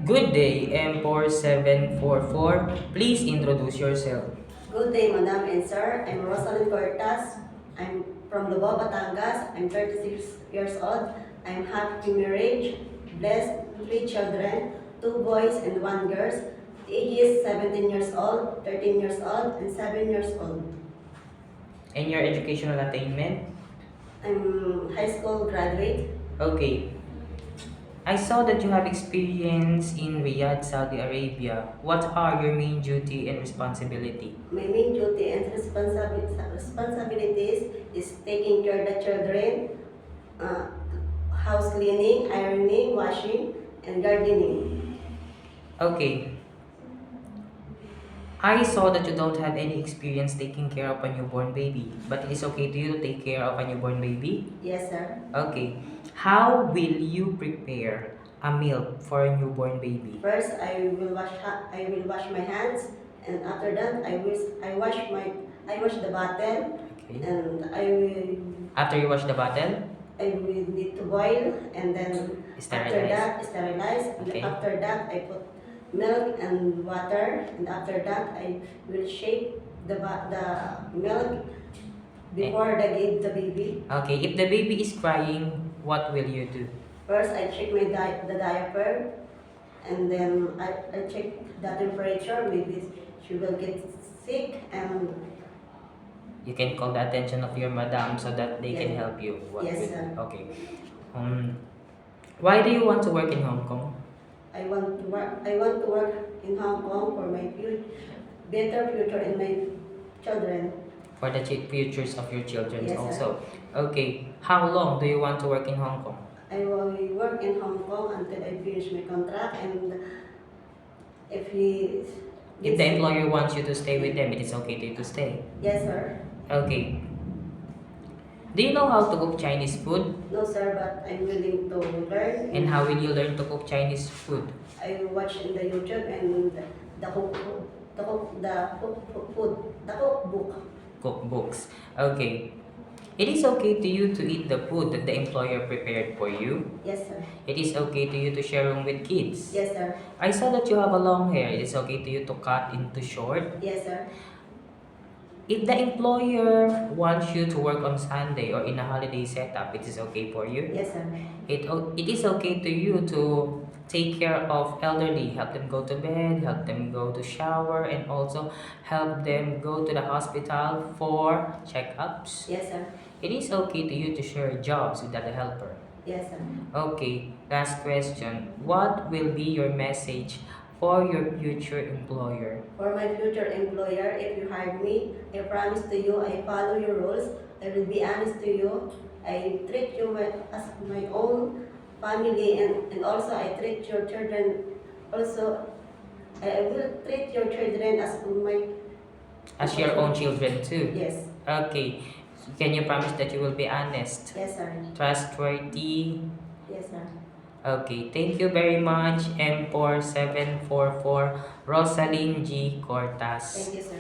Good day, M4744. Please introduce yourself. Good day, Madam and Sir. I'm Rosalind Cortas. I'm from Lubao, Batangas. I'm 36 years old. I'm happy marriage, blessed, three children, two boys and one girl. The age is 17 years old, 13 years old, and 7 years old. And your educational attainment? I'm high school graduate. Okay. I saw that you have experience in Riyadh, Saudi Arabia. What are your main duty and responsibility? My main duty and responsibilities is taking care of the children, uh, house cleaning, ironing, washing, and gardening. Okay. I saw that you don't have any experience taking care of a newborn baby, but it is okay to you to take care of a newborn baby? Yes, sir. Okay. How will you prepare a meal for a newborn baby? First, I will wash my hands, and after that, I wash the bottle, Okay. and I will After you wash the bottle, need to boil, and then after sterilize. that sterilize. And Okay. after that, I put milk and water, and after that, I will shake the milk before I give the baby. Okay, if the baby is crying, what will you do? First, I check the diaper, and then I check the temperature. Maybe she will get sick, and You can call the attention of your madam so that they can Yes. help you. Yes, sir. Okay. Um, why do you want to work in Hong Kong? I want to work. I want to work in Hong Kong for my better future in my children. For the futures of your children Yes, sir. also. Okay. How long do you want to work in Hong Kong? I will work in Hong Kong until I finish my contract, and if he If the employer wants you to stay with them, it is okay to you to stay. Yes, sir. Okay. Do you know how to cook Chinese food? No, sir, but I'm willing to learn. And how will you learn to cook Chinese food? I watch in the YouTube and the cookbook. Cookbooks. Okay. It is okay to you to eat the food that the employer prepared for you. Yes, sir. It is okay to you to share room with kids. Yes, sir. I saw that you have a long hair. It is okay to you to cut into short. Yes, sir. If the employer wants you to work on Sunday or in a holiday setup, it is okay for you. Yes, sir. It is okay to you to take care of elderly, help them go to bed, help them go to shower, and also help them go to the hospital for checkups. Yes, sir. It is okay to you to share jobs without a helper. Yes, sir. Okay, last question. What will be your message for your future employer? For my future employer, if you hire me, I promise to you, I follow your rules. I will be honest to you. I treat you as my own family, and also I treat your children. Also, I will treat your children as my. As your own children too. Yes. Okay. Can you promise that you will be honest, Yes, sir. trustworthy? Yes, sir. Okay, thank you very much. M4744 Rosalind G. Cortas. Thank you, sir.